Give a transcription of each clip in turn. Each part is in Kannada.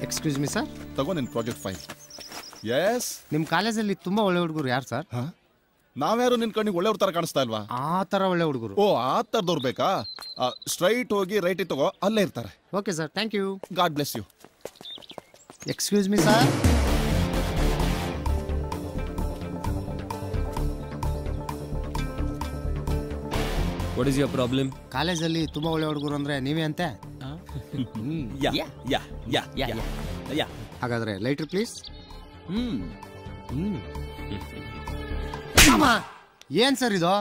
ಎಕ್ಸ್ಕ್ಯೂಸ್ ಮಿ ಸರ್, ತಗೋ ನಿನ್ ಪ್ರಾಜೆಕ್ಟ್ ಫೈಲ್. ಎಸ್, ನಿಮ್ಮ ಕಾಲೇಜಲ್ಲಿ ತುಂಬಾ ಒಳ್ಳೆ ಹುಡುಗರು ಯಾರು ಸರ್? ನಾವ್ಯಾರು ನಿನ್ ಕಣ್ಣಿಗೆ ಒಳ್ಳೆಯವ್ರ ತರ ಕಾಣಿಸ್ತಾ ಇಲ್ವಾ? ಆ ತರ ಒಳ್ಳೆ ಹುಡುಗರು. ಓ, ಆ ತರದವ್ರು ಬೇಕಾ? ಸ್ಟ್ರೈಟ್ ಹೋಗಿ ರೈಟ್ ತಗೋ, ಅಲ್ಲೇ ಇರ್ತಾರೆ. Okay sir, thank you. God bless you. Excuse me sir. What is your problem? ಕಾಲೇಜಲ್ಲಿ ತುಂಬಾ ಒಳ್ಳೆ ಹುಡುಗರು ಅಂದ್ರೆ ನೀವೇ ಅಂತೆ. ಹಾಗಾದ್ರೆ ಲೈಟರ್ ಪ್ಲೀಸ್. ಏನ್ ಸರ್ ಇದು?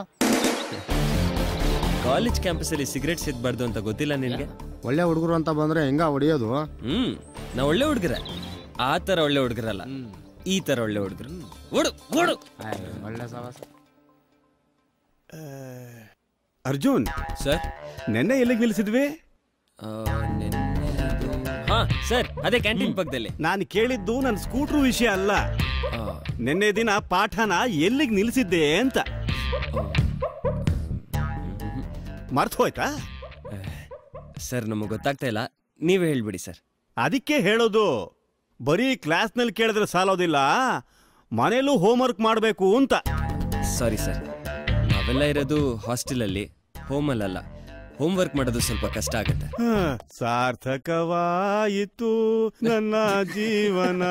ಕಾಲೇಜ್ ಕ್ಯಾಂಪಸ್ ಅಲ್ಲಿ ಸಿಗರೇಟ್ ಸೇದಬಾರ್ದು ಅಂತ ಗೊತ್ತಿಲ್ಲ ನಿನ್ಗೆ? ಒಳ್ಳೆ ಹುಡುಗರು ಅಂತ ಬಂದ್ರೆ ಹೆಂಗ ಹೊಡಿಯೋದು? ನಾ ಒಳ್ಳೆ ಹುಡುಗರ, ಆ ತರ ಒಳ್ಳೆ ಹುಡುಗರಲ್ಲ, ಈ ತರ ಒಳ್ಳೆ ಹುಡುಗರು. ಓಡು ಓಡು. ಒಳ್ಳೆ ಸವಾಸ. ಅರ್ಜುನ್ ಸರ್, ನೆನ್ನೆ ಎಲ್ಲಿಗೆ ನಿಲ್ಲಿಸಿದ್ವಿ? ಹಾ ಸರ್, ಅದೇ ಕ್ಯಾಂಟೀನ್ ಪಕ್ಕದಲ್ಲಿ. ನಾನು ಕೇಳಿದ್ದು ನನ್ನ ಸ್ಕೂಟ್ರು ವಿಷಯ ಅಲ್ಲ, ನಿನ್ನೆ ದಿನ ಪಾಠನ ಎಲ್ಲಿಗೆ ನಿಲ್ಲಿಸಿದ್ದೆ ಅಂತ. ಮರ್ತು ಹೋಯ್ತಾ? ಸರ್, ನಮಗೆ ಗೊತ್ತಾಗ್ತಾ ಇಲ್ಲ, ನೀವೇ ಹೇಳ್ಬಿಡಿ ಸರ್. ಅದಕ್ಕೆ ಹೇಳೋದು, ಬರೀ ಕ್ಲಾಸ್ನಲ್ಲಿ ಕೇಳಿದ್ರೆ ಸಾಲೋದಿಲ್ಲ, ಮನೇಲೂ ಹೋಮ್ವರ್ಕ್ ಮಾಡಬೇಕು ಅಂತ. ಸಾರಿ ಸರ್, ನಾವೆಲ್ಲ ಇರೋದು ಹಾಸ್ಟೆಲಲ್ಲಿ, ಹೋಮಲ್ಲ. ಹೋಮ್ವರ್ಕ್ ಮಾಡೋದು ಸ್ವಲ್ಪ ಕಷ್ಟ ಆಗುತ್ತೆ. ಸಾರ್ಥಕವಾಯಿತು ನನ್ನ ಜೀವನ.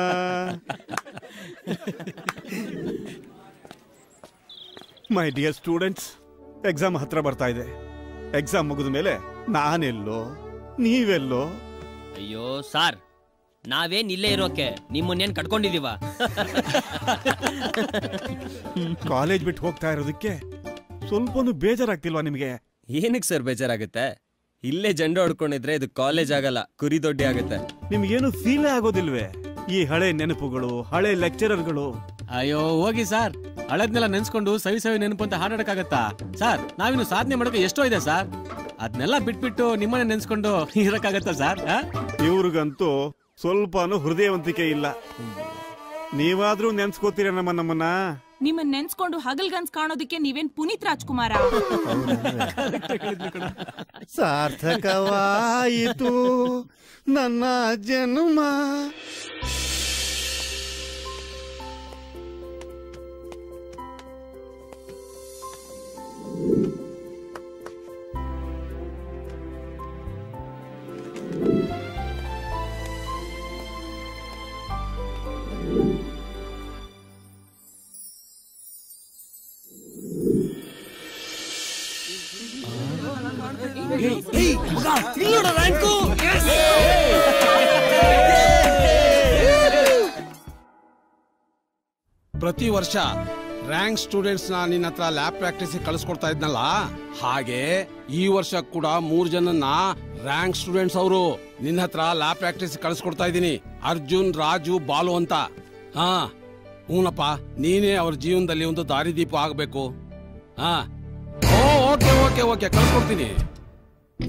ಮೈ ಡಿಯರ್ ಸ್ಟೂಡೆಂಟ್ಸ್, ಎಕ್ಸಾಮ್ ಹತ್ರ ಬರ್ತಾ ಇದೆ. ಎಕ್ಸಾಮ್ ಮುಗಿದ ಮೇಲೆ ನಾನೆಲ್ಲೋ ನೀವೆಲ್ಲೋ. ಅಯ್ಯೋ ಸಾರ್, ನಾವೇನ್ ಇಲ್ಲೇ ಇರೋಕೆ ನಿಮ್ಮನ್ನೇನ್ ಕಟ್ಕೊಂಡಿದೀವ? ಕಾಲೇಜ್ ಬಿಟ್ಟು ಹೋಗ್ತಾ ಇರೋದಕ್ಕೆ ಸ್ವಲ್ಪನೂ ಬೇಜಾರಾಗ್ತಿಲ್ವಾ ನಿಮಗೆ? ಏನಕ್ಕೆ ಸರ್ ಬೇಜಾರಾಗುತ್ತೆ? ಇಲ್ಲೇ ಜಂಡ ಹೊಡ್ಕೊಂಡಿದ್ರೆ ಇದು ಕಾಲೇಜ್ ಆಗಲ್ಲ, ಕುರಿ ದೊಡ್ಡಿ ಆಗುತ್ತೆ. ನಿಮ್ಗೇನು ಫೀಲೇ ಆಗೋದಿಲ್ವೇ? ಈ ಹಳೆ ನೆನಪುಗಳು, ಹಳೆ ಲೆಕ್ಚರರ್ಗಳು. ಅಯ್ಯೋ ಹೋಗಿ ಸರ್, ಹಳದ್ನೆಲ್ಲ ನೆನ್ಸ್ಕೊಂಡು ಸವಿ ಸವಿ ನೆನಪು ಅಂತ ಹಾಡಾಡಕ್ಕಾಗತ್ತಾ ಸರ್? ನಾವಿನ್ನು ಸಾಧನೆ ಮಾಡೋಕೆ ಎಷ್ಟೋ ಇದೆ ಸರ್, ಅದನ್ನೆಲ್ಲ ಬಿಟ್ಬಿಟ್ಟು ನಿಮ್ಮನ್ನ ನೆನ್ಸ್ಕೊಂಡು ಇರಕ್ಕಾಗತ್ತಾ ಸರ್? ಇವ್ರಿಗಂತೂ ಸ್ವಲ್ಪನೂ ಹೃದಯವಂತಿಕೆ ಇಲ್ಲ. ನೀವಾದ್ರೂ ನೆನ್ಸ್ಕೋತೀರ ನಮ್ಮನ್ನ? ನಿಮ್ಮನ್ನ ನೆನ್ಸ್ಕೊಂಡು ಹಗಲ್ಗನ್ಸ್ ಕಾಣೋದಕ್ಕೆ ನೀವೇನ್ ಪುನೀತ್ ರಾಜ್ಕುಮಾರ? ಸಾರ್ಥಕವಾಯಿತು ನನ್ನ ಜನ್ಮ. ಪ್ರತಿ ವರ್ಷ ರ್ಯಾಂಕ್ ಸ್ಟೂಡೆಂಟ್ಸ್ ನಿನ್ನ ಹತ್ರ ಲ್ಯಾಬ್ ಪ್ರಾಕ್ಟೀಸ್ ಕಳಿಸ್ಕೊಡ್ತಾ ಇದ್ನಲ್ಲ, ಹಾಗೆ ಈ ವರ್ಷ ಕೂಡ 3 ಜನನ್ನ ರ್ಯಾಂಕ್ ಸ್ಟೂಡೆಂಟ್ಸ್ ಅವರು ನಿನ್ನ ಹತ್ರ ಲ್ಯಾಬ್ ಪ್ರಾಕ್ಟೀಸ್ ಕಳಿಸ್ಕೊಡ್ತಾ ಇದ್ದೀನಿ. ಅರ್ಜುನ್, ರಾಜು, ಬಾಲು ಅಂತ. ಹಾ ಹೂನಪ್ಪ, ನೀನೇ ಅವ್ರ ಜೀವನದಲ್ಲಿ ಒಂದು ದಾರಿದೀಪ ಆಗ್ಬೇಕು. ಹಾ ಓಕೆ ಓಕೆ ಓಕೆ, ಕಳಿಸ್ಕೊಡ್ತೀನಿ.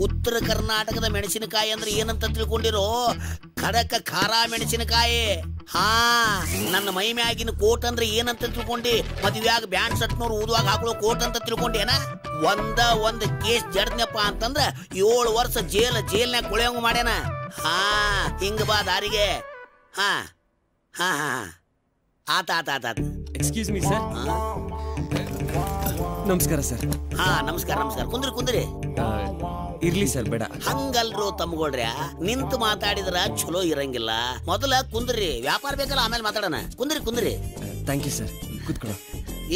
ಉತ್ತರ ಕರ್ನಾಟಕದ ಮೆಣಸಿನಕಾಯಿ ಅಂದ್ರೆ ಏನಂತ ತಿಳ್ಕೊಂಡಿರೋ? ಖಡಕ ಖಾರ ಮೆಣಸಿನಕಾಯಿ. ಹಾ, ನನ್ನ ಮೈ ಮ್ಯಾಗಿನ ಕೋಟ್ ಅಂದ್ರೆ ಏನಂತ ತಿಳ್ಕೊಂಡಿ? ಮದುವೆಯಾಗ ಬ್ಯಾಂಡ್ ಸಟ್ನವ್ರು ಊದುವಾಗ ಹಾಕೊಳ್ಳೋ ಕೋಟ್ ಅಂತ ತಿಳ್ಕೊಂಡೇನ? ಒಂದು ಕೇಸ್ ಜಡ್ನಪ್ಪ ಅಂತಂದ್ರ 7 ವರ್ಷ ಜೇಲ್ನಾಗ ಕುಳಿಯಂಗ ಮಾಡ್ಯಾನ. ಹಾ, ಹಿಂಗ ಬಾ ದಾರಿಗೆ. ಹಾ ಹಾ ಹಾ ಆತ. Excuse me sir. ನಮಸ್ಕಾರ ಸರ್. ಹಾ ನಮಸ್ಕಾರ. ಕುಂದ್ರಿ. ಇರ್ಲಿ ಸರ್, ಬೇಡ. ಹಂಗಲ್ರು ತಮ್ಗೊಳ್ರಿ, ನಿಂತು ಮಾತಾಡಿದ್ರ ಚಲೋ ಇರಂಗಿಲ್ಲ. ಮೊದಲ ಕುಂದ್ರಿ, ವ್ಯಾಪಾರ ಬೇಕಲ್ಲ, ಆಮೇಲೆ ಮಾತಾಡೋಣ. ಕುಂದ್ರಿ. ಥ್ಯಾಂಕ್ ಯು ಸರ್, ಕೂತ್ಕೊಳ್ಳೋ.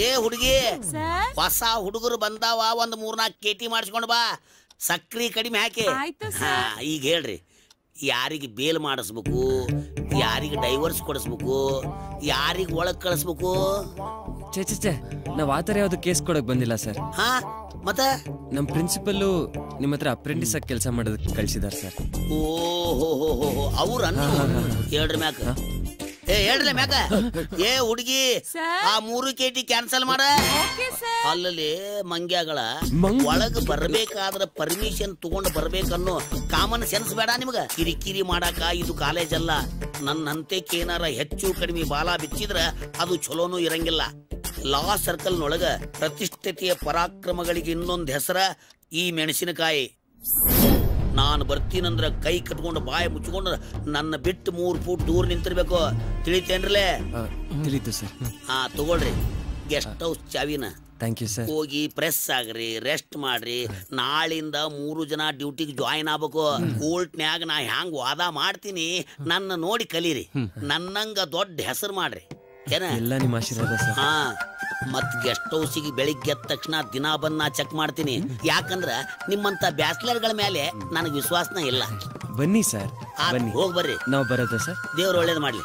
ಏ ಹುಡುಗಿ, ಹೊಸ ಹುಡುಗರು ಬಂದಾವ, ಒಂದ್ 3-4 ಕೇಟಿ ಮಾಡಿಸ್ಕೊಂಡ್ ಬಾ. ಸಕ್ರಿ ಕಡಿಮೆ ಹಾಕಿ. ಹಾ, ಈಗ ಹೇಳ್ರಿ, ಯಾರಿಗೆ ಬೇಲ್ ಮಾಡಿಸ್ಬೇಕು, ಯಾರಿಗೆ ಡೈವರ್ಸ್ ಕೊಡಿಸ್ಬೇಕು, ಯಾರಿಗೆ ಒಳಗ್ ಕಳಿಸ್ಬೇಕು? ಚೇ, ನಾವ್ ಆತರ ಯಾವ್ದು ಕೇಸ್ ಕೊಡಕ್ ಬಂದಿಲ್ಲ ಸರ್. ಹಾ, ಮತ್ತೆ ನಮ್ ಪ್ರಿನ್ಸಿಪಲ್ ನಿಮ್ಮ ಹತ್ರ ಅಪ್ರೆಂಟಿಸ್ ಆಗಿ ಕೆಲಸ ಮಾಡೋದಕ್ಕೆ ಕಳ್ಸಿದಾರ ಸರ್. ಓಹೋ, ಅವ್ರ ಹೇಳ್ರಿ ಮ್ಯಾಕ. ಹೇಳ್ರಿ ಮ್ಯಾಕ. ಏ ಹುಡುಗಿ, ಆ 3 ಕೇಟಿ ಕ್ಯಾನ್ಸಲ್ ಮಾಡ. ಅಲ್ಲಲ್ಲಿ ಮಂಗ್ಯಾಗಳ ಒಳಗ್ ಬರ್ಬೇಕಾದ್ರ ಪರ್ಮಿಷನ್ ತಗೊಂಡ್ ಬರ್ಬೇಕನ್ನೋ ಕಾಮನ್ ಸೆನ್ಸ್ ಬೇಡ ನಿಮ್ಗ? ಕಿರಿಕಿರಿ ಮಾಡಾಕ ಇದು ಕಾಲೇಜ್ ಅಲ್ಲ. ನನ್ನಂತೆ ಏನಾರ ಹೆಚ್ಚು ಕಡಿಮೆ ಬಾಲ ಬಿಚ್ಚಿದ್ರ ಅದು ಚಲೋನು ಇರಂಗಿಲ್ಲ. ಲಾ ಸರ್ಕಲ್ ನೊಳಗ ಪ್ರತಿಷ್ಠತೆಯ ಪರಾಕ್ರಮಗಳಿಗೆ ಇನ್ನೊಂದು ಹೆಸರ ಈ ಮೆಣಸಿನಕಾಯಿ. ನಾನು ಬರ್ತೀನಂದ್ರ ಕೈ ಕಟ್ಕೊಂಡು ಬಾಯಿ ಮುಚ್ಕೊಂಡು ನನ್ನ ಬಿಟ್ಟು 3 ಫೂಟ್ ದೂರ ನಿಂತಿರ್ಬೇಕು. ತಿಳಿತೇನ್ರಲೇ? ತಿಳಿತು ಸರ್. ತಗೊಳ್ರಿ ಗೆಸ್ಟ್ ಹೌಸ್ ಚಾವಿನ. Thank you sir. ಹೋಗಿ ಪ್ರೆಸ್ ಆಗ್ರಿ, ರೆಸ್ಟ್ ಮಾಡ್ರಿ. ನಾಳಿಂದ 3 ಜನ ಡ್ಯೂಟಿಗೆ ಜಾಯಿನ್ ಆಗ್ಬೇಕು. ಕೋರ್ಟ್ನ್ಯಾಗ ನಾ ಹ್ಯಾಂಗ್ ವಾದ ಮಾಡ್ತೀನಿ ನನ್ನ ನೋಡಿ ಕಲೀರಿ. ನನ್ನಂಗ ದೊಡ್ಡ ಹೆಸರು ಮಾಡ್ರಿ. ಎಲ್ಲ ನಿಮ್ಮ ಆಶೀರ್ವಾದ ಸರ್. ಮತ್ ಗೆಸ್ಟ್ ಹೌಸಿಗೆ ಬೆಳಿಗ್ಗೆ ಎದ್ದ ತಕ್ಷಣ ದಿನ ಬಂದ್ ನಾ ಚೆಕ್ ಮಾಡ್ತೀನಿ. ಯಾಕಂದ್ರ ನಿಮ್ಮಂತ ಬ್ಯಾಚುಲರ್ಗಳ ಮೇಲೆ ನನಗೆ ವಿಶ್ವಾಸನ ಇಲ್ಲ. ಬನ್ನಿ ಸರ್, ಬನ್ನಿ. ಹೋಗ್ ಬರ್ರಿ. ನಾವು ಬರೋದಾ ಸರ್? ದೇವ್ರು ಒಳ್ಳೇದ್ ಮಾಡ್ಲಿ,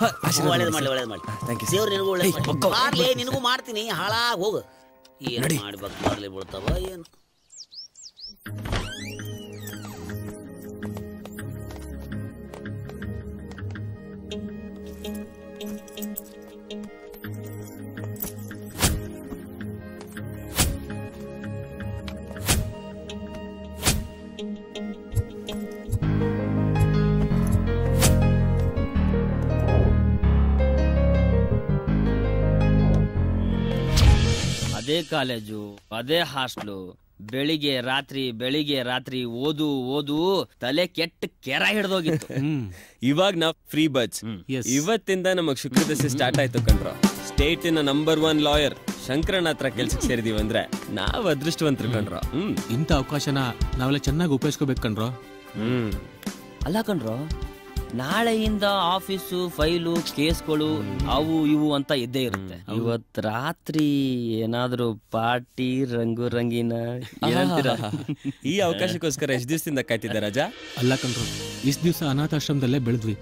ಒಳ್ಳೇದ್ ಮಾಡ್ಲಿ, ಒಳ್ಳೇದ್ ಮಾಡ್ಲಿ. ದೇವ್ರು ನಿನಗೂ ಒಳ್ಳೇದ್ ಮಾಡ್ಲಿ. ನಿನಗೂ ಮಾಡ್ತೀನಿ. ಹಾಳಾಗ್ ಹೋಗು. ಏನ್ ಮಾಡ್ಬೇಕು ಬರ್ಲಿ ಬಿಡ್ತಾವ ಏನು? ಅದೇ ಕಾಲೇಜು, ಅದೇ ಹಾಸ್ಟ್ಲು, ಬೆಳಿಗ್ಗೆ ರಾತ್ರಿ ಓದು ತಲೆ ಕೆಟ್ಟ ಕೆರ ಹಿಡ್ದೋಗಿತ್ತು. ಇವಾಗ ನಾವ್ ಫ್ರೀ ಬಚ್. ಇವತ್ತಿಂದ ನಮಗ್ ಶುಕ್ರದಶೆ ಸ್ಟಾರ್ಟ್ ಆಯ್ತು ಕಣ್ರೋ. ಸ್ಟೇಟಿನ ನಂಬರ್ 1 ಲಾಯರ್ ಶಂಕರಣ್ಣ ಹತ್ರ ಕೆಲ್ಸಕ್ಕೆ ಸೇರಿದೀವಿ ಅಂದ್ರೆ ನಾವ್ ಅದೃಷ್ಟವಂತರು ಕಣ್ರೋ. ಇಂಥ ಅವಕಾಶನ ನಾವೆಲ್ಲ ಚೆನ್ನಾಗಿ ಉಪಯೋಗಿಸ್ಕೋಬೇಕು ಕಣ್ರೋ. ಅಲ್ಲ ಕಣ್ರೋ, ನಾಳೆಯಿಂದ ಆಫೀಸು, ಫೈಲು, ಕೇಸ್ಗಳು ಅವು ಇವು ಅಂತ ಇದ್ದೇ ಇರುತ್ತೆ. ಇವತ್ ರಾತ್ರಿ ಏನಾದ್ರೂ ಪಾರ್ಟಿ, ರಂಗಿನ ಈ ಅವಕಾಶಕ್ಕೋಸ್ಕರ ಎಷ್ಟು ದಿವಸದಿಂದ ಕಾಯ್ತಿದ್ದ ರಾಜಾ? ಅಲ್ಲ ಕಣ್ರೋ, ಇಷ್ಟು ದಿವಸ ಅನಾಥಾಶ್ರಮದಲ್ಲೇ ಬೆಳೆದ್ವಿ.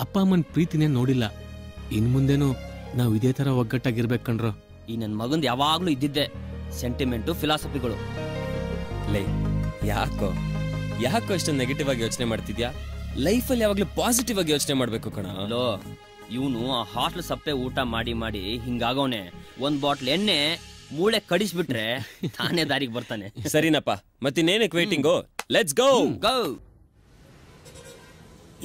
ಅಪ್ಪ ಅಮ್ಮನ ಪ್ರೀತಿನೇ ನೋಡಿಲ್ಲ. ಇನ್ ಮುಂದೇನು ನಾವು ಇದೇ ತರ ಒಗ್ಗಟ್ಟಾಗಿರ್ಬೇಕು ಕಣ್ರೋ. ಈ ನನ್ ಮಗಂದ್ ಯಾವಾಗ್ಲೂ ಇದ್ದಿದ್ದೆ ಸೆಂಟಿಮೆಂಟು, ಫಿಲಾಸಫಿಗಳು. ಲೈ ಯಾಕೋ ಅಷ್ಟೊಂದು ನೆಗೆಟಿವ್ ಆಗಿ ಯೋಚನೆ ಮಾಡ್ತಿದ್ಯಾ? ಲೈಫಲ್ಲಿ ಯಾವಾಗ್ಲೂ ಪಾಸಿಟಿವ್ ಆಗಿ ಯೋಚನೆ ಮಾಡ್ಬೇಕು ಕಣ. ಇವನು ಆ ಹಾಸ್ಟೆಲ್ ಸಪ್ಪೆ ಊಟ ಮಾಡಿ ಹಿಂಗಾಗವನೆ. 1 ಬಾಟ್ಲ್ ಎಣ್ಣೆ ಮೂಳೆ ಕಡಿಸ್ಬಿಟ್ರೆ ತಾನೇ ದಾರಿಗೆ ಬರ್ತಾನೆ. ಸರಿನಪ್ಪ, ಮತ್ತಿನ್ನೇನಕ್ಕೆ waiting? Let's go.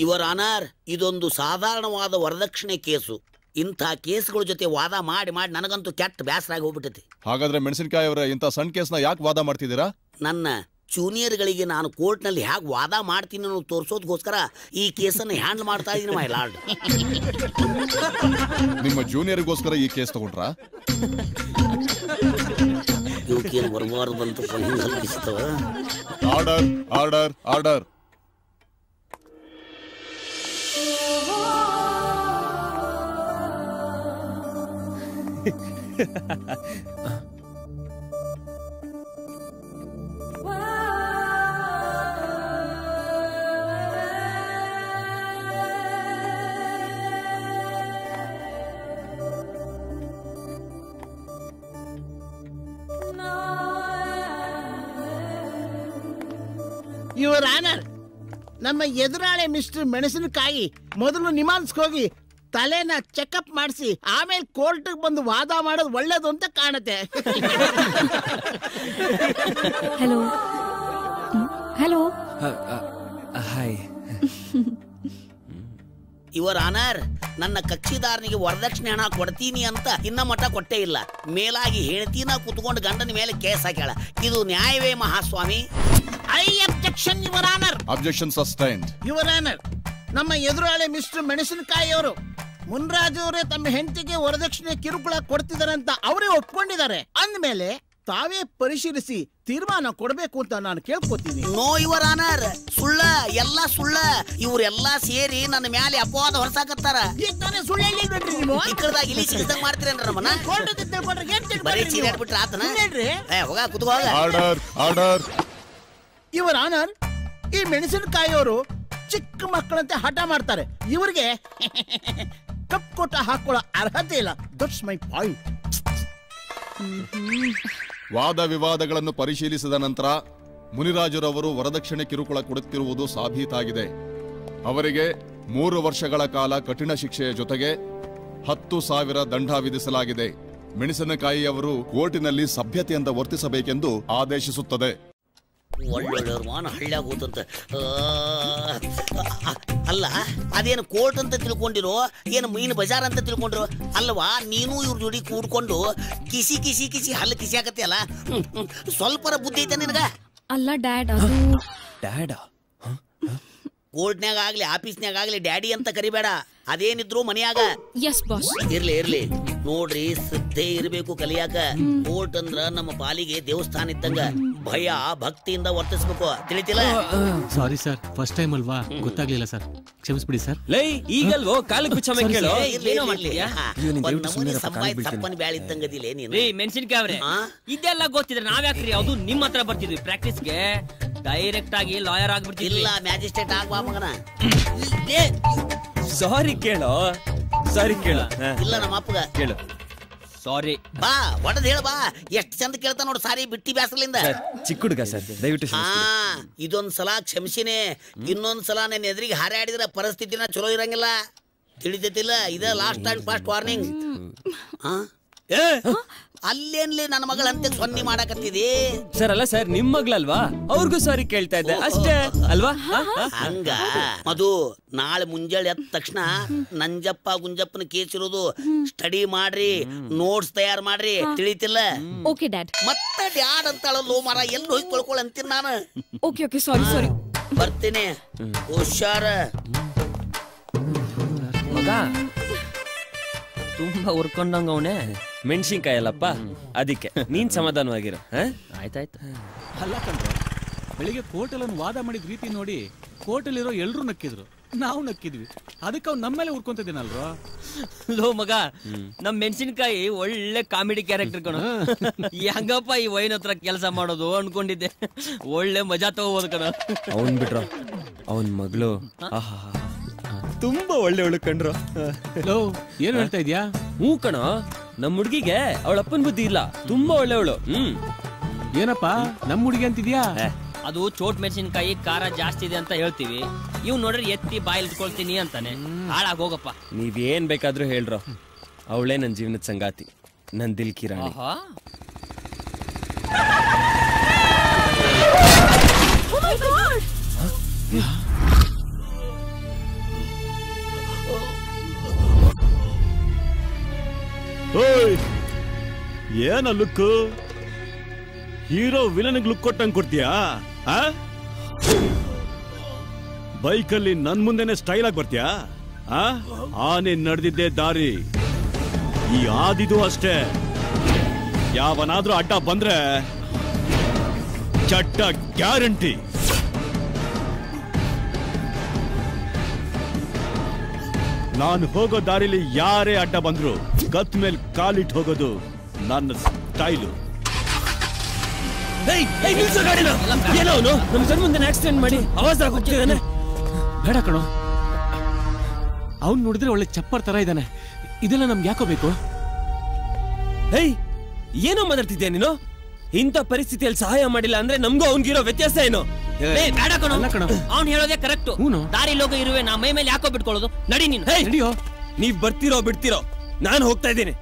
Your honour, ಇದೊಂದು ಸಾಧಾರಣವಾದ ವರದಕ್ಷಿಣೆ ಕೇಸು. ಇಂಥ ಕೇಸ್ಗಳ ಜೊತೆ ವಾದ ಮಾಡಿ ನನಗಂತೂ ಕೆಟ್ಟ ಬೇಸರಾಗಿ ಹೋಗ್ಬಿಟ್ಟೈತಿ. ಹಾಗಾದ್ರೆ ಮೆಣಸಿನಕಾಯಿ ಅವರ ಇಂಥ ಸಣ್ಣ ಕೇಸ್ನ ಯಾಕೆ ವಾದ ಮಾಡ್ತಿದ್ದೀರಾ? ನನ್ನ ಜೂನಿಯರ್ಗಳಿಗೆ ನಾನು ಕೋರ್ಟ್ನಲ್ಲಿ ಹೇಗೆ ವಾದ ಮಾಡ್ತೀನಿ ಅನ್ನೋ ತೋರಿಸೋದಕ್ಕೋಸ್ಕರ ಈ ಕೇಸನ್ನು ಹ್ಯಾಂಡಲ್ ಮಾಡ್ತಾ ಇದ್ದೀನಿ ಮೈ ಲಾರ್ಡ್. ನಿಮ್ಮ ಜೂನಿಯರ್ಗೋಸ್ಕರ ಈ ಕೇಸ್ ತಗೊಂಡ್ರಾ? ಇವಕ್ಕೇನು ಬರಬಾರ್ದು ಬಂತು. Order order order. Your honour, ನಮ್ಮ ಎದುರಾಳೆ ಮಿಸ್ಟರ್ ಮೆಣಸಿನಕಾಯಿ ಮೊದಲು ನಿಮಾನ್ಸ್ಗೆ ಹೋಗಿ ತಲೆನ ಚೆಕಪ್ ಮಾಡಿಸಿ ಆಮೇಲೆ ಕೋರ್ಟ್ಗೆ ಬಂದು ವಾದ ಮಾಡೋದು ಒಳ್ಳೇದು ಅಂತ ಕಾಣುತ್ತೆ. Hello hello. Hi your honour, ನನ್ನ ಕಕ್ಷಿದಾರನಿಗೆ ವರದಕ್ಷಿಣೆ ಹಣ ಕೊಡ್ತೀನಿ ಅಂತ ಇನ್ನ ಮಟ್ಟ ಕೊಟ್ಟೇ ಇಲ್ಲ. ಮೇಲಾಗಿ ಹೇಳ್ತೀನ ಕುತ್ಕೊಂಡು ಗಂಡನ ಮೇಲೆ ಕೇಸ್ ಹಾಕ್ಯಾಳ. ಇದು ನ್ಯಾಯವೇ ಮಹಾಸ್ವಾಮಿ? I objection your honour. Objection sustained. Your honour, ನಮ್ಮ ಎದುರಾಳೆ ಮಿಸ್ಟರ್ ಮೆಣಸಿನಕಾಯಿ ಅವರು ಮುನ್ರಾಜ್ ಅವರೇ ತಮ್ಮ ಹೆಂಡತಿಗೆ ವರದಕ್ಷಿಣೆ ಕಿರುಕುಳ ಕೊಡ್ತಿದ್ದಾರೆ ಅಂತ ಅವರೇ ಒಪ್ಕೊಂಡಿದ್ದಾರೆ ಅಂದ್ಮೇಲೆ ತಾವೇ ಪರಿಶೀಲಿಸಿ ತೀರ್ಮಾನ ಕೊಡಬೇಕು ಅಂತ ನಾನು ಕೇಳ್ಕೊತೀನಿ. ನೋ ಯುವರ್ ಆನರ್, ಸುಳ್ಳ, ಎಲ್ಲ ಸುಳ್ಳ. ಇವರೆಲ್ಲಾ ಸೇರಿ ನನ್ನ ಮೇಲೆ ಅಪವಾದ ಹೊರಸಾಕತ್ತಾರ. ಈಗ ತಾನೇ ಸುಳ್ಳು ಹೇಳಿದ್ರಿ ನೀವು. ಇಕ್ಕಳದಾಗ ಇಲ್ಲಿ ಸಿಗದಂಗ ಮಾಡ್ತೀರೇನ್ರ ನಮ್ಮನ್ನ? ಬರೀ ಚೀರಾಡ್ಬಿಟ್ರೆ ಆತನ? ಹೋಗ ಕುತ್ಕೋಗ. Order order. ಯುವರ್ ಆನರ್, ಈ ಮೆಣಸಿನಕಾಯಿಯವರು ಚಿಕ್ಕ ಮಕ್ಕಳಂತೆ ಹಠ ಮಾಡ್ತಾರೆ. ಇವರಿಗೆ ಕಪ್ ಕೊಟ್ಟ ಹಾಕೊಳ್ಳೋ ಅರ್ಹತೆ ಇಲ್ಲ. That's my point. ವಾದ ವಿವಾದಗಳನ್ನು ಪರಿಶೀಲಿಸಿದ ನಂತರ ಮುನಿರಾಜುರವರು ವರದಕ್ಷಿಣೆ ಕಿರುಕುಳ ಕೊಡುತ್ತಿರುವುದು ಸಾಬೀತಾಗಿದೆ. ಅವರಿಗೆ 3 ವರ್ಷಗಳ ಕಾಲ ಕಠಿಣ ಶಿಕ್ಷೆಯ ಜೊತೆಗೆ 10,000 ದಂಡ ವಿಧಿಸಲಾಗಿದೆ. ಮೆಣಸಿನಕಾಯಿಯವರು ಕೋರ್ಟಿನಲ್ಲಿ ಸಭ್ಯತೆಯಿಂದ ವರ್ತಿಸಬೇಕೆಂದು ಆದೇಶಿಸುತ್ತದೆ. ಒಳ್ಳೊಳ್ಳೆಯವ್ರ ಮಾನ ಹಳ್ಳ್ಯಾಗ ಹೋತಂತ. ಅಲ್ಲ, ಅದೇನು ಕೋರ್ಟ್ ಅಂತ ತಿಳ್ಕೊಂಡಿರೋ ಏನು ಮೀನು ಬಜಾರ್ ಅಂತ ತಿಳ್ಕೊಂಡ್ರು? ಅಲ್ವಾ, ನೀನು ಇವ್ರ ಜೋಡಿ ಕೂಡ್ಕೊಂಡು ಕಿಸಿ ಕಿಸಿ ಕಿಸಿ ಹಲ್ಲು ಕಿಸಿ ಆಗತ್ತೆ ಅಲ್ಲ. ಸ್ವಲ್ಪರ ಬುದ್ಧಿ ಐತೆ ನಿನಗ? ಅಲ್ಲ ಡ್ಯಾಡ್, ಅದು ಡ್ಯಾಡ ಕೋರ್ಟ್ನ್ಯಾಗ ಆಗ್ಲಿ ಆಫೀಸ್ನ್ಯಾಗ ಆಗ್ಲಿ ಡ್ಯಾಡಿ ಅಂತ ಕರಿಬೇಡ. ಅದೇನಿದ್ರು ಮನ್ಯಾಗ ಎಸ್ ಬಾಸ್. ಇರ್ಲಿ ನೋಡ್ರಿ, ಶ್ರದ್ಧೆ ಇರ್ಬೇಕು ಕಲಿಯಾಕ. ಕೋರ್ಟ್ ಅಂದ್ರ ನಮ್ಮ ಪಾಲಿಗೆ ದೇವಸ್ಥಾನ ಇದ್ದಂಗ. ಭಯ ಭಕ್ತಿಯಿಂದ ವರ್ತಿಸ್ಬೇಕು, ತಿಳಿತಿಲ್ಲ? ಸಾರಿ ಸರ್, ಫಸ್ಟ್ ಟೈಮ್ ಅಲ್ವಾ, ಗೊತ್ತಾಗ್ಲಿಲ್ಲ ಸರ್, ಕ್ಷಮಿಸ್ಬಿಡಿ ಸರ್. ಲೈ ಈಗಲ್ವೋ ಕಾಲಕ್ಕೆ ಬಿಚ್ಚ ಕೇಳು. ಸಪ್ಪನ್ ಬ್ಯಾಳ ಇದ್ದಂಗದಿಲ್ಲ ನೀನು. ಮೆಣಸಿನ್ಕಾಯಿ ಅವ್ರೆ, ಇದೆಲ್ಲ ಗೊತ್ತಿದ್ರೆ ನಾವ್ಯಾಕ್ರಿ ಅದು ನಿಮ್ಮ ಹತ್ರ ಬರ್ತಿದ್ವಿ ಪ್ರಾಕ್ಟೀಸ್ಗೆ. ಡೈರೆಕ್ಟ್ ಆಗಿ ಲಾಯರ್ ಆಗ್ಬಿಡ್ತಿಲ್ಲ. ಇಲ್ಲ, ಮ್ಯಾಜಿಸ್ಟ್ರೇಟ್ ಆಗ್ಬಾ ಮಗನ. ಸಾರಿ ಕೇಳೋ, ಸಾರಿ ಕೇಳು. ಇಲ್ಲ ನಮ್ಮ ಅಪ್ಪಗ ಕೇಳು. ಸಾರಿ ಬಾ, ಒಡದ್ ಹೇಳ ಬಾ. ಎಷ್ಟ್ ಚಂದ ಕೇಳ್ತಾ ನೋಡು, ಸಾರಿ ಬಿಟ್ಟಿ ಬ್ಯಾಸಲಿಂದ. ಚಿಕ್ಕ ಹುಡುಗ ಸರ್, ದಯವಿಟ್ಟು ಇದೊಂದ್ ಸಲ ಕ್ಷಮಿಸಿನೇ. ಇನ್ನೊಂದ್ ಸಲ ನನ್ನ ಎದುರಿಗೆ ಹಾರಾಡಿದ್ರ ಪರಿಸ್ಥಿತಿನ ಚಲೋ ಇರಂಗಿಲ್ಲ, ತಿಳಿತೈತಿಲ್ಲ? ಇದ ಲಾಸ್ಟ್ ಅಂಡ್ ಫಾಸ್ಟ್ ವಾರ್ನಿಂಗ್. ಅಲ್ಲೇನ್ಲಿ ನನ್ನ ಮಗಳ ಅಂತ ಸೊನ್ನಿ ಮಾಡಕತ್ತಿದಿ? ಸರ್ ಅಲ್ಲ ಸರ್, ನಿಮ್ ಮಗ್ಳಲ್ವಾ, ಅವ್ರಿಗೂ ಸಾರಿ ಕೇಳ್ತಾ ಇದ್ದೆ ಅಷ್ಟೇ ಅಲ್ವಾ? ಹಂಗ ಮಧು, ನಾಳೆ ಮುಂಜಾನೆ ಎದ್ದ ತಕ್ಷಣ ನಂಜಪ್ಪ ಗುಂಜಪ್ಪನ ಕೇಸ್ ಇರೋದು ಸ್ಟಡಿ ಮಾಡ್ರಿ, ನೋಟ್ಸ್ ತಯಾರು ಮಾಡ್ರಿ, ತಿಳಿತಿಲ್ಲ? Okay dad. ಮತ್ತೆ ಡ್ಯಾಡ್ ಅಂತಾಳಲ್ಲೋ ಮರ, ಎಲ್ಲಿ ಹೋಗಿ ತೊಳ್ಕೊಳ ಅಂತೀನಿ ನಾನು. Okay sorry. ಬರ್ತೀನಿ, ಹುಷಾರ. ಮಗ ತುಂಬಾ ಉರ್ಕೊಂಡಂಗ ಅವನೇ. ಮೆಣಸಿನ್ಕಾಯಿ ಅಲ್ಲಪ್ಪ, ಅದಕ್ಕೆ ನೀನ್ ಸಮಾಧಾನವಾಗಿರು. ಆಯ್ತಾಯ್ತು. ಅಲ್ಲ ಕಣ್ರೆ, ಬೆಳಿಗ್ಗೆ ಕೋರ್ಟಲ್ಲಿ ವಾದ ಮಾಡಿದ ರೀತಿ ನೋಡಿ ಕೋರ್ಟಲ್ಲಿರೋ ಎಲ್ರು ನಕ್ಕಿದ್ರು, ನಾವು ನಕ್ಕಿದ್ವಿ. ಅದಕ್ಕೆ ಅವ್ನು ನಮ್ಮೇಲೆ ಉರ್ಕೊಂತಿದ್ದೀನಲ್ರೋ. ಲೋ ಮಗ, ನಮ್ ಮೆಣಸಿನ್ಕಾಯಿ ಒಳ್ಳೆ ಕಾಮಿಡಿ ಕ್ಯಾರೆಕ್ಟರ್ ಕಣ. ಹೆಂಗಪ್ಪ ಈ ವೈನ್ ಹತ್ರ ಕೆಲಸ ಮಾಡೋದು ಅನ್ಕೊಂಡಿದ್ದೆ. ಒಳ್ಳೆ ಮಜಾ ತಗೋಬಹುದು ಕಣ. ಅವನ್ ಬಿಟ್ರ, ಅವನ್ ಮಗಳು ತುಂಬಾ ಒಳ್ಳೆ ಕಂಡ್ರು. ಲೋ, ಏನ್ ಹೇಳ್ತಾ ಇದ್ಯಾ? ಹೂ ಕಣ, ನಮ್ ಹುಡ್ಗಿಗೆ ಅವಳ ಅಪ್ಪನ್ ಬುದ್ಧಿ ಇಲ್ಲ, ತುಂಬಾ ಒಳ್ಳೆವಳು. ಏನಪ್ಪಾ ನಮ್ ಹುಡುಗಿ ಅಂತಿದ್ಯಾ? ಅದು ಚೋಟ್ ಮೆಣಸಿನ್ಕಾಯಿ ಖಾರ ಜಾಸ್ತಿ ಇದೆ ಅಂತ ಹೇಳ್ತೀವಿ, ಇವ್ ನೋಡ್ರಿ ಎತ್ತಿ ಬಾಯಲ್ಲಿ ಇಟ್ಕೊಳ್ತೀನಿ ಅಂತಾನೆ. ಹಾಳಾಗ ಹೋಗಪ್ಪ. ನೀವೇನ್ ಬೇಕಾದ್ರೂ ಹೇಳ್ರೋ, ಅವಳೇ ನನ್ ಜೀವನದ ಸಂಗಾತಿ, ನನ್ ದಿಲ್ ಕಿರಾಣಿ. ಏನ ಲುಕ್? ಹೀರೋ ವಿಲನ್ ಲುಕ್ ಕೊಟ್ಟಂಗ್ ಕೊಡ್ತೀಯಾ? ಬೈಕಲ್ಲಿ ನನ್ ಮುಂದೆನೆ ಸ್ಟೈಲ್ ಆಗಿ ಬರ್ತೀಯಾ? ಆನೆ ನಡೆದಿದ್ದೆ ದಾರಿ, ಈ ಆದಿದು ಅಷ್ಟೇ. ಯಾವನಾದ್ರೂ ಅಡ್ಡ ಬಂದ್ರೆ ಚಟ್ಟ ಗ್ಯಾರಂಟಿ. ನಾನು ಹೋಗೋ ದಾರಿಲಿ ಯಾರೇ ಅಡ್ಡ ಬಂದ್ರು ಗತ್ ಮೇಲೆ ಕಾಲಿಟ್ಟು ಹೋಗೋದು ನನ್ನ ಸ್ಟೈಲು. ಏನೋ ಅವನು ನಮ್ ಸರ್ ಮುಂದೆ ಆಕ್ಸಿಡೆಂಟ್ ಮಾಡಿ ಆವಾಜ್ ಹೋಗ್ತಿದ್ದಾನೆ. ಬೇಡ ಕಣೋ, ಅವ್ನ್ ನೋಡಿದ್ರೆ ಒಳ್ಳೆ ಚಪ್ಪರ್ ತರ ಇದ್ದಾನೆ. ಇದೆಲ್ಲ ನಮ್ಗೆ ಯಾಕೋ ಬೇಕು? ಏನೋ ಮಾತಾಡ್ತಿದ್ಯಾ ನೀನು? ಇಂಥ ಪರಿಸ್ಥಿತಿಯಲ್ಲಿ ಸಹಾಯ ಮಾಡಿಲ್ಲ ಅಂದ್ರೆ ನಮ್ಗೂ ಅವ್ನಿಗಿರೋ ವ್ಯತ್ಯಾಸ ಏನು? ಬೇಡ ಕಣೋ, ಅವ್ನ್ ಹೇಳೋದೇ ಕರೆಕ್ಟ್. ದಾರಿ ಲೋಕ ಇರುವೆ, ನಾ ಮೈ ಮೇಲೆ ಯಾಕೋ ಬಿಟ್ಕೊಳ್ಳೋದು? ನಡಿ ನೀನು. ನಡಿಯೋ, ನೀವ್ ಬರ್ತಿರೋ ಬಿಡ್ತಿರೋ, ನಾನು ಹೋಗ್ತಾ ಇದ್ದೀನಿ.